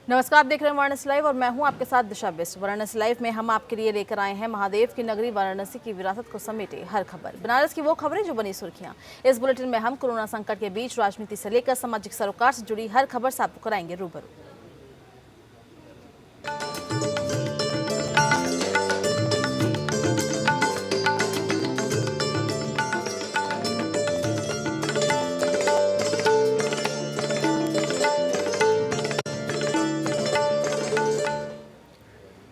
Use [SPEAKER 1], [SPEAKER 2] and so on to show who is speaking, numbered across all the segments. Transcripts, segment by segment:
[SPEAKER 1] नमस्कार, आप देख रहे हैं वाराणसी लाइव और मैं हूं आपके साथ दिशा बिस्ट। वाराणसी लाइव में हम आपके लिए लेकर आए हैं महादेव की नगरी वाराणसी की विरासत को समेटे हर खबर, बनारस की वो खबरें जो बनी सुर्खियां। इस बुलेटिन में हम कोरोना संकट के बीच राजनीति से लेकर सामाजिक सरोकार से जुड़ी हर खबर से आपको कराएंगे रूबरू।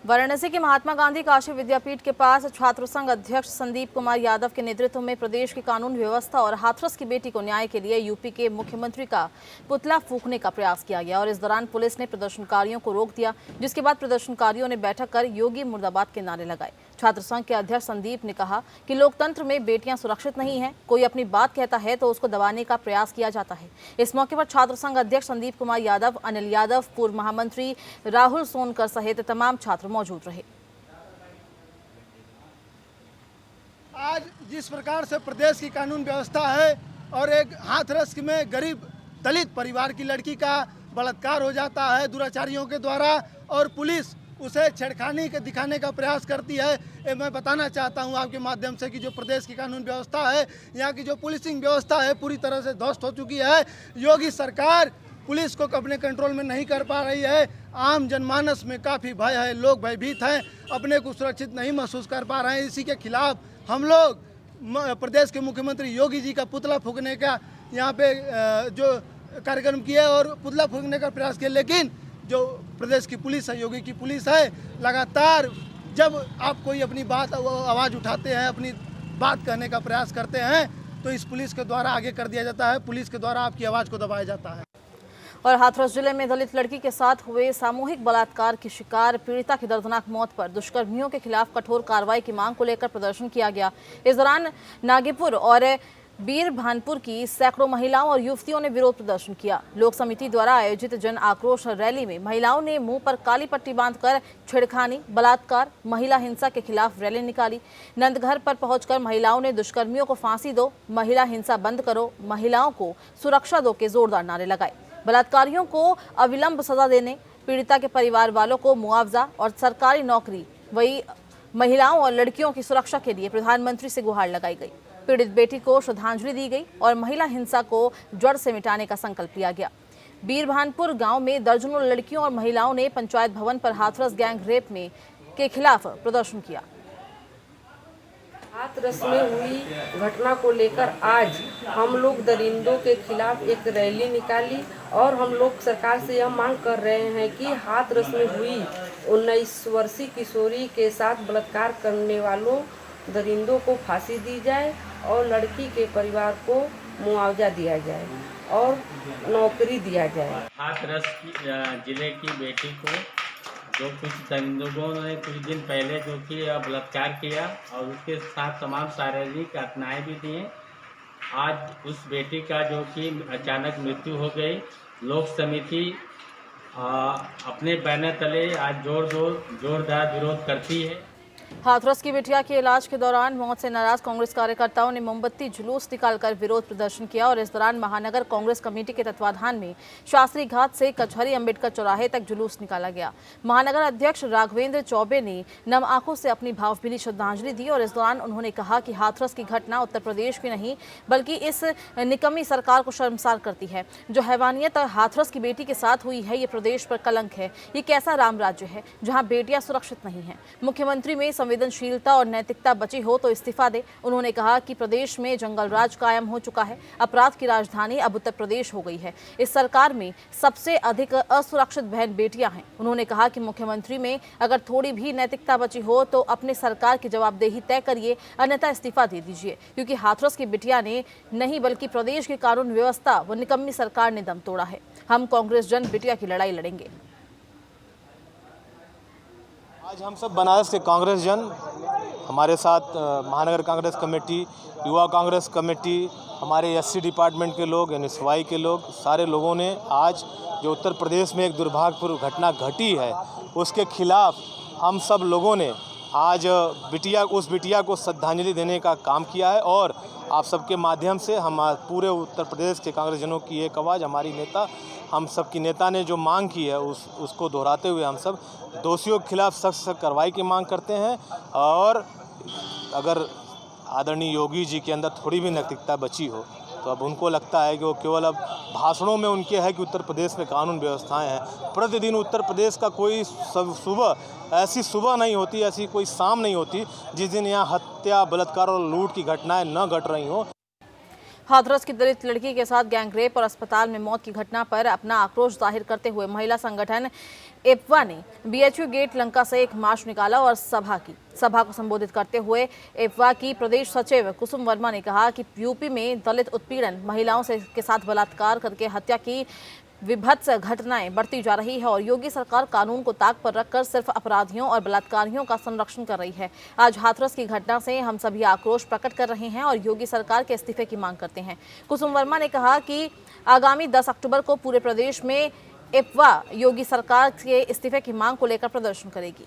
[SPEAKER 1] वाराणसी के महात्मा गांधी काशी विद्यापीठ के पास छात्र संघ अध्यक्ष संदीप कुमार यादव के नेतृत्व में प्रदेश की कानून व्यवस्था और हाथरस की बेटी को न्याय के लिए यूपी के मुख्यमंत्री का पुतला फूंकने का प्रयास किया गया और इस दौरान पुलिस ने प्रदर्शनकारियों को रोक दिया, जिसके बाद प्रदर्शनकारियों ने बैठक कर योगी मुर्दाबाद के नारे लगाए। छात्र संघ के अध्यक्ष संदीप ने कहा कि लोकतंत्र में बेटियां सुरक्षित नहीं हैं, कोई अपनी बात कहता है तो उसको दबाने का प्रयास किया जाता है। इस मौके पर छात्र संघ अध्यक्ष संदीप कुमार यादव, अनिल यादव, पूर्व महामंत्री राहुल सोनकर सहित तमाम छात्र मौजूद रहे।
[SPEAKER 2] आज जिस प्रकार से प्रदेश की कानून व्यवस्था है और एक हाथरस में गरीब दलित परिवार की लड़की का बलात्कार हो जाता है दुराचारियों के द्वारा और पुलिस उसे छेड़खानी के दिखाने का प्रयास करती है, ये मैं बताना चाहता हूं आपके माध्यम से कि जो प्रदेश की कानून व्यवस्था है, यहाँ की जो पुलिसिंग व्यवस्था है पूरी तरह से ध्वस्त हो चुकी है। योगी सरकार पुलिस को अपने कंट्रोल में नहीं कर पा रही है। आम जनमानस में काफ़ी भय है, लोग भयभीत हैं, अपने को सुरक्षित नहीं महसूस कर पा रहे हैं। इसी के खिलाफ हम लोग प्रदेश के मुख्यमंत्री योगी जी का पुतला फूंकने का यहाँ पे जो कार्यक्रम किया और पुतला फूंकने का प्रयास किया, लेकिन जो प्रदेश की पुलिस है, योगी की पुलिस है, लगातार जब आप कोई अपनी बात आवाज़ उठाते हैं, अपनी बात कहने का प्रयास करते हैं तो इस पुलिस के द्वारा आगे कर दिया जाता है, पुलिस के द्वारा आपकी आवाज़ को दबाया जाता है।
[SPEAKER 1] और हाथरस जिले में दलित लड़की के साथ हुए सामूहिक बलात्कार की शिकार पीड़िता की दर्दनाक मौत पर दुष्कर्मियों के खिलाफ कठोर कार्रवाई की मांग को लेकर प्रदर्शन किया गया। इस दौरान नागीपुर और बीरभानपुर की सैकड़ों महिलाओं और युवतियों ने विरोध प्रदर्शन किया। लोक समिति द्वारा आयोजित जन आक्रोश रैली में महिलाओं ने मुंह पर काली पट्टी बांधकर छेड़खानी, बलात्कार, महिला हिंसा के खिलाफ रैली निकाली। नंदघर पर पहुंचकर महिलाओं ने दुष्कर्मियों को फांसी दो, महिला हिंसा बंद करो, महिलाओं को सुरक्षा दो के जोरदार नारे लगाए। बलात्कारियों को अविलंब सजा देने, पीड़िता के परिवार वालों को मुआवजा और सरकारी नौकरी, वही महिलाओं और लड़कियों की सुरक्षा के लिए प्रधानमंत्री से गुहार लगाई गई। पीड़ित बेटी को श्रद्धांजलि दी गई और महिला हिंसा को जड़ से मिटाने का संकल्प लिया गया। बीरभानपुर गांव में दर्जनों लड़कियों और महिलाओं ने पंचायत भवन पर हाथरस गैंग रेप के खिलाफ प्रदर्शन किया।
[SPEAKER 3] हाथरस में हुई घटना को लेकर आज हम लोग दरिंदों के खिलाफ एक रैली निकाली और हम लोग सरकार से यह मांग कर रहे हैं कि हाथरस में हुई 19 वर्षीय किशोरी के साथ बलात्कार करने वालों दरिंदों को फांसी दी जाए और लड़की के परिवार को मुआवजा दिया जाए और नौकरी दिया जाए।
[SPEAKER 4] हाथरस जिले की बेटी को जो कुछ दरिंदों ने कुछ दिन पहले जो कि बलात्कार किया और उसके साथ तमाम शारीरिक घटनाएं भी दी। आज उस बेटी का जो कि अचानक मृत्यु हो गई, लोक समिति अपने बैनर तले आज जोरदार विरोध करती है।
[SPEAKER 1] हाथरस की बिटिया के इलाज के दौरान मौत से नाराज कांग्रेस कार्यकर्ताओं ने मोमबत्ती जुलूस निकालकर विरोध प्रदर्शन किया और इस दौरान महानगर कांग्रेस कमेटी के तत्वाधान में शास्त्री घाट से कचहरी अंबेडकर चौराहे तक जुलूस निकाला गया। महानगर अध्यक्ष राघवेंद्र चौबे ने नम आंखों से अपनी भावभीनी श्रद्धांजलि दी और इस दौरान उन्होंने कहा कि हाथरस की घटना उत्तर प्रदेश की नहीं बल्कि इस निकम्मी सरकार को शर्मसार करती है। जो हैवानियत हाथरस की बेटी के साथ हुई है, ये प्रदेश पर कलंक है। ये कैसा राम राज्य है जहाँ बेटियां सुरक्षित नहीं है। मुख्यमंत्री में संवेदनशीलता और नैतिकता बची हो तो इस्तीफा दे। उन्होंने कहा कि प्रदेश में जंगल राज कायम हो चुका है, अपराध की राजधानी अब उत्तर प्रदेश हो गई है। इस सरकार में सबसे अधिक असुरक्षित बहन बेटियां हैं। उन्होंने कहा कि मुख्यमंत्री में अगर थोड़ी भी नैतिकता बची हो तो अपने सरकार की जवाबदेही तय करिए, अन्यथा इस्तीफा दे दीजिए, क्योंकि हाथरस की बिटिया ने नहीं बल्कि प्रदेश की कानून व्यवस्था व निकम्मी सरकार ने दम तोड़ा है। हम कांग्रेस जन बिटिया की लड़ाई लड़ेंगे।
[SPEAKER 5] आज हम सब बनारस के कांग्रेस जन, हमारे साथ महानगर कांग्रेस कमेटी, युवा कांग्रेस कमेटी, हमारे एससी डिपार्टमेंट के लोग यानी सफाई के लोग, सारे लोगों ने आज जो उत्तर प्रदेश में एक दुर्भाग्यपूर्ण घटना घटी है उसके खिलाफ हम सब लोगों ने आज उस बिटिया को श्रद्धांजलि देने का काम किया है और आप सबके माध्यम से हम पूरे उत्तर प्रदेश के कांग्रेस जनों की एक आवाज़ हमारी नेता हम सब की नेता ने जो मांग की है उसको दोहराते हुए हम सब दोषियों के खिलाफ सख्त से कार्रवाई की मांग करते हैं। और अगर आदरणीय योगी जी के अंदर थोड़ी भी नैतिकता बची हो तो अब उनको लगता है कि वो केवल अब भाषणों में उनके है कि उत्तर प्रदेश में कानून व्यवस्थाएं हैं। प्रतिदिन उत्तर प्रदेश का कोई ऐसी सुबह नहीं होती, ऐसी कोई शाम नहीं होती जिस दिन यहाँ हत्या, बलात्कार और लूट की घटनाएं न घट रही हों।
[SPEAKER 1] हाथरस की दलित लड़की के साथ गैंगरेप और अस्पताल में मौत की घटना पर अपना आक्रोश जाहिर करते हुए महिला संगठन एप्वा ने बीएचयू गेट लंका से एक मार्च निकाला और सभा को संबोधित करते हुए एप्वा की प्रदेश सचिव कुसुम वर्मा ने कहा कि यूपी में दलित उत्पीड़न, महिलाओं के साथ बलात्कार करके हत्या की विभत्स घटनाएं बढ़ती जा रही है और योगी सरकार कानून को ताक पर रखकर सिर्फ अपराधियों और बलात्कारियों का संरक्षण कर रही है। आज हाथरस की घटना से हम सभी आक्रोश प्रकट कर रहे हैं और योगी सरकार के इस्तीफे की मांग करते हैं। कुसुम वर्मा ने कहा कि आगामी 10 अक्टूबर को पूरे प्रदेश में एप्वा योगी सरकार के इस्तीफे की मांग को लेकर प्रदर्शन करेगी।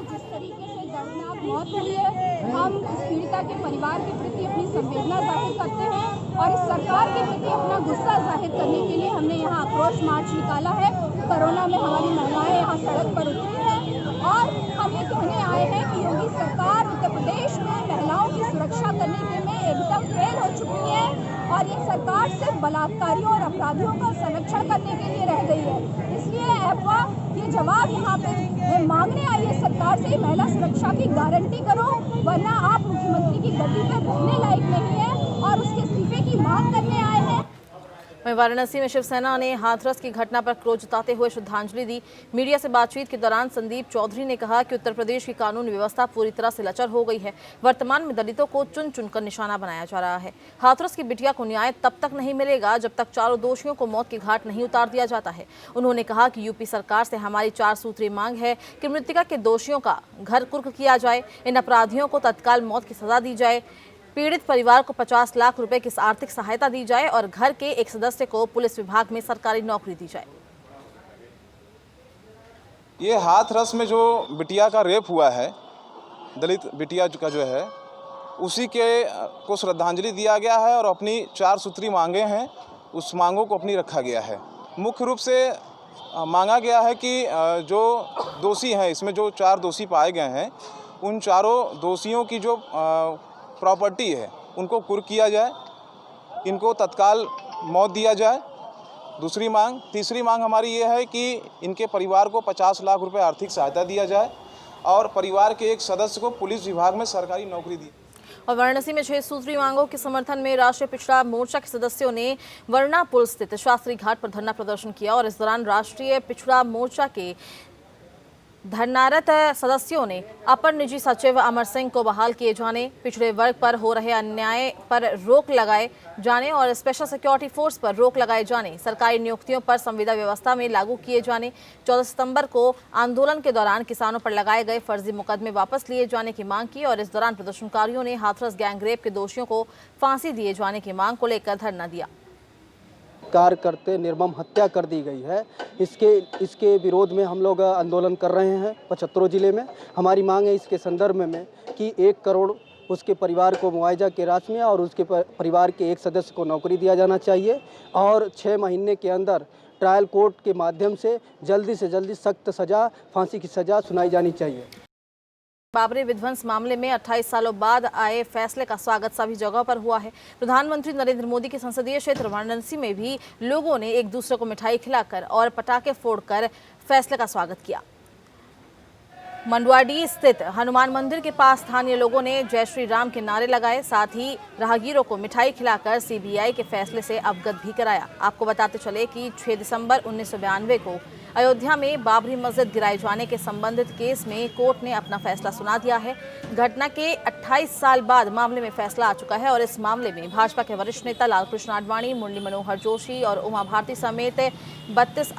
[SPEAKER 6] जिस तरीके से दर्दनाक मौत हुई है, हम इस पीड़िता के परिवार के प्रति अपनी संवेदना जाहिर करते हैं और इस सरकार के प्रति अपना गुस्सा जाहिर करने के लिए हमने यहाँ आक्रोश मार्च निकाला है। कोरोना में हमारी महिलाएं यहाँ सड़क पर उतरी हैं और हम ये कहने आए हैं कि योगी सरकार उत्तर प्रदेश में महिलाओं की सुरक्षा करने में एकदम फेल हो चुकी है और ये सरकार सिर्फ बलात्कारियों और अपराधियों का संरक्षण करने के लिए रह गई है। इसलिए एप्वा ये जवाब यहाँ पे मांगने आई है सरकार से, महिला सुरक्षा की गारंटी करो वरना आप मुख्यमंत्री की गद्दी पर रहने लायक नहीं है और उसके इस्तीफे की मांग करने आए हैं।
[SPEAKER 1] वहीं वाराणसी में शिवसेना ने हाथरस की घटना पर क्रोध जताते हुए श्रद्धांजलि दी। मीडिया से बातचीत के दौरान संदीप चौधरी ने कहा कि उत्तर प्रदेश की कानून व्यवस्था पूरी तरह से लचर हो गई है। वर्तमान में दलितों को चुन चुनकर निशाना बनाया जा रहा है। हाथरस की बिटिया को न्याय तब तक नहीं मिलेगा जब तक चारों दोषियों को मौत के घाट नहीं उतार दिया जाता है। उन्होंने कहा कि यूपी सरकार से हमारी 4 सूत्रीय मांग है कि मृतका के दोषियों का घर कुर्क किया जाए, इन अपराधियों को तत्काल मौत की सजा दी जाए, पीड़ित परिवार को 50 लाख रुपए की आर्थिक सहायता दी जाए और घर के एक सदस्य को पुलिस विभाग में सरकारी नौकरी दी जाए।
[SPEAKER 7] ये हाथरस में जो बिटिया का रेप हुआ है, दलित बिटिया का जो है, उसी को श्रद्धांजलि दिया गया है और अपनी 4 सूत्री मांगे हैं, उस मांगों को अपनी रखा गया है। मुख्य रूप से मांगा गया है कि जो दोषी हैं, इसमें जो 4 दोषी पाए गए हैं, उन चारों दोषियों की जो प्रॉपर्टी है उनको कुर्क किया जाए, इनको तत्काल मौत दिया जाए। दूसरी मांग, तीसरी मांग हमारी ये है कि इनके परिवार को 50 लाख रुपए आर्थिक सहायता दिया जाए और परिवार के एक सदस्य को पुलिस विभाग में सरकारी नौकरी दी।
[SPEAKER 1] और वाराणसी में 6 सूत्री मांगों के समर्थन में राष्ट्रीय पिछड़ा मोर्चा के सदस्यों ने वरना पुल स्थित शास्त्री घाट पर धरना प्रदर्शन किया और इस दौरान राष्ट्रीय पिछड़ा मोर्चा के धरनारत सदस्यों ने अपर निजी सचिव अमर सिंह को बहाल किए जाने, पिछड़े वर्ग पर हो रहे अन्याय पर रोक लगाए जाने और स्पेशल सिक्योरिटी फोर्स पर रोक लगाए जाने, सरकारी नियुक्तियों पर संविदा व्यवस्था में लागू किए जाने, 14 सितंबर को आंदोलन के दौरान किसानों पर लगाए गए फर्जी मुकदमे वापस लिए जाने की मांग की और इस दौरान प्रदर्शनकारियों ने हाथरस गैंगरेप के दोषियों को फांसी दिए जाने की मांग को लेकर धरना दिया।
[SPEAKER 8] कार्य करते निर्मम हत्या कर दी गई है, इसके विरोध में हम लोग आंदोलन कर रहे हैं 75 जिले में। हमारी मांग है इसके संदर्भ में कि 1 करोड़ उसके परिवार को मुआवजा के राशि में और उसके परिवार के एक सदस्य को नौकरी दिया जाना चाहिए और 6 महीने के अंदर ट्रायल कोर्ट के माध्यम से जल्दी सख्त सज़ा, फांसी की सज़ा सुनाई जानी चाहिए।
[SPEAKER 1] बाबरी विध्वंस मामले में 28 सालों बाद आए फैसले का स्वागत सभी जगहों पर हुआ है। प्रधानमंत्री नरेंद्र मोदी के संसदीय क्षेत्र वाराणसी में भी लोगों ने एक दूसरे को मिठाई खिलाकर और पटाखे फोड़कर फैसले का स्वागत किया। मंडवाडी स्थित हनुमान मंदिर के पास स्थानीय लोगों ने जय श्री राम के नारे लगाए, साथ ही राहगीरों को मिठाई खिलाकर सीबीआई के फैसले से अवगत भी कराया। आपको बताते चले कि 6 दिसंबर 1992 को अयोध्या में बाबरी मस्जिद गिराए जाने के संबंधित केस में कोर्ट ने अपना फैसला सुना दिया है। घटना के 28 साल बाद मामले में फैसला आ चुका है और इस मामले में भाजपा के वरिष्ठ नेता लालकृष्ण आडवाणी, मुरली मनोहर जोशी और उमा भारती समेत 32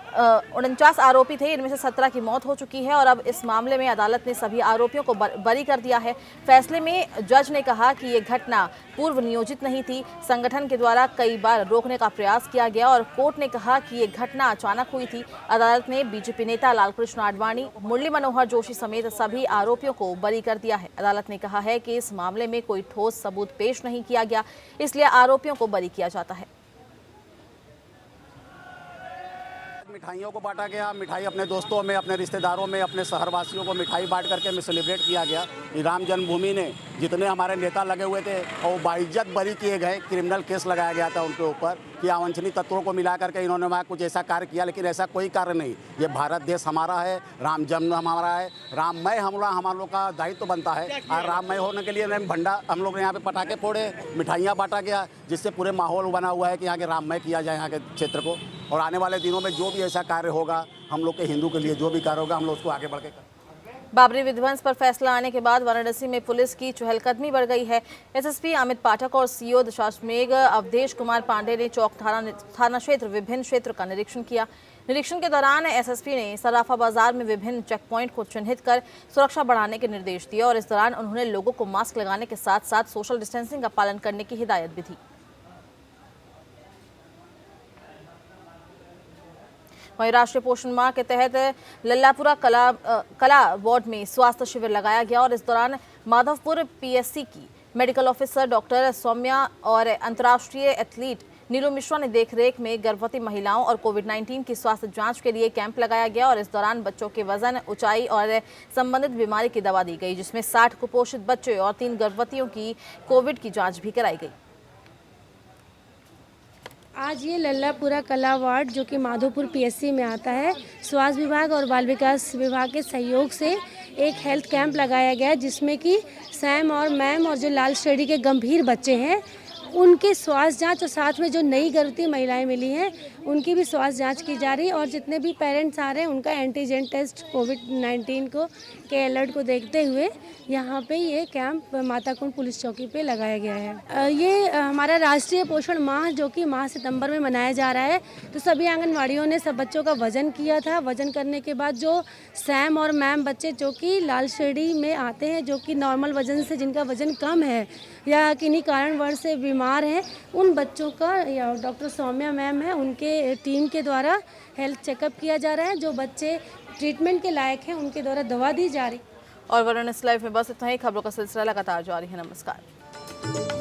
[SPEAKER 1] 49 आरोपी थे, इनमें से 17 की मौत हो चुकी है और अब इस मामले में अदालत ने सभी आरोपियों को बरी कर दिया है। फैसले में जज ने कहा कि ये घटना पूर्व नियोजित नहीं थी, संगठन के द्वारा कई बार रोकने का प्रयास किया गया और कोर्ट ने कहा कि ये घटना अचानक हुई थी। अदालत ने बीजेपी नेता लालकृष्ण आडवाणी, मुरली मनोहर जोशी समेत सभी आरोपियों को बरी कर दिया है। अदालत ने कहा है कि इस मामले में कोई ठोस सबूत पेश नहीं किया गया, इसलिए आरोपियों को बरी किया जाता है।
[SPEAKER 9] मिठाइयों को बांटा गया, मिठाई अपने दोस्तों में, अपने रिश्तेदारों में, अपने शहरवासियों को मिठाई बांट करके में सेलिब्रेट किया गया। राम जन्मभूमि ने जितने हमारे नेता लगे हुए थे और बाइज्जत बरी किए गए, क्रिमिनल केस लगाया गया था उनके ऊपर कि अवांछनीय तत्वों को मिला करके इन्होंने वहाँ कुछ ऐसा कार्य किया, लेकिन ऐसा कोई कार्य नहीं। ये भारत देश हमारा है, राम जन्म हमारा है, राममय हम लोग का दायित्व बनता है। और राममय होने के लिए भंडा हम लोग ने यहाँ पे पटाखे फोड़े, मिठाइयाँ बांटा गया, जिससे पूरे माहौल बना हुआ है कि यहाँ के राममय किया जाए यहाँ के क्षेत्र को। और आने वाले दिनों में जो भी ऐसा कार्य होगा, हम लोग के हिंदू के लिए जो भी कार्य होगा, हम लोग उसको आगे बढ़ के
[SPEAKER 1] बाबरी विध्वंस पर फैसला आने के बाद वाराणसी में पुलिस की चहलकदमी बढ़ गई है। एसएसपी अमित पाठक और सीओ दशाश्वमेघ अवधेश कुमार पांडे ने चौक थाना क्षेत्र विभिन्न क्षेत्र का निरीक्षण किया। निरीक्षण के दौरान एसएसपी ने सराफा बाजार में विभिन्न चेक पॉइंट को चिन्हित कर सुरक्षा बढ़ाने के निर्देश दिए और इस दौरान उन्होंने लोगों को मास्क लगाने के साथ साथ सोशल डिस्टेंसिंग का पालन करने की हिदायत भी दी। वहीं राष्ट्रीय पोषण माह के तहत लल्लापुरा कला वार्ड में स्वास्थ्य शिविर लगाया गया और इस दौरान माधवपुर पीएससी की मेडिकल ऑफिसर डॉक्टर सौम्या और अंतर्राष्ट्रीय एथलीट नीलू मिश्रा ने देखरेख में गर्भवती महिलाओं और कोविड-19 की स्वास्थ्य जांच के लिए कैंप लगाया गया और इस दौरान बच्चों के वजन, ऊंचाई और संबंधित बीमारी की दवा दी गई, जिसमें 60 कुपोषित बच्चे और 3 गर्भवतियों की कोविड की जाँच भी कराई गई।
[SPEAKER 10] आज ये लल्लापुरा कला वार्ड जो कि माधोपुर पीएससी में आता है, स्वास्थ्य विभाग और बाल विकास विभाग के सहयोग से एक हेल्थ कैंप लगाया गया, जिसमें कि सैम और मैम और जो लाल श्रेणी के गंभीर बच्चे हैं उनके स्वास्थ्य जांच और साथ में जो नई गर्भवती महिलाएं मिली हैं उनकी भी स्वास्थ्य जांच की जा रही है और जितने भी पेरेंट्स आ रहे हैं उनका एंटीजन टेस्ट कोविड-19 के अलर्ट को देखते हुए यहाँ पे ये कैंप माता कुंड पुलिस चौकी पे लगाया गया है। ये हमारा राष्ट्रीय पोषण माह जो कि माह सितंबर में मनाया जा रहा है, तो सभी आंगनवाड़ियों ने सब बच्चों का वजन किया था। वजन करने के बाद जो सैम और मैम बच्चे जो कि लाल श्रेणी में आते हैं, जो कि नॉर्मल वजन से जिनका वजन कम है या किन्हीं कारणवश से बीमार हैं, उन बच्चों का या डॉक्टर सौम्या मैम है उनके टीम के द्वारा हेल्थ चेकअप किया जा रहा है। जो बच्चे ट्रीटमेंट के लायक हैं उनके द्वारा दवा दी जा रही।
[SPEAKER 1] और वाराणसी लाइव में बस इतना ही। खबरों का सिलसिला लगातार जारी है। नमस्कार।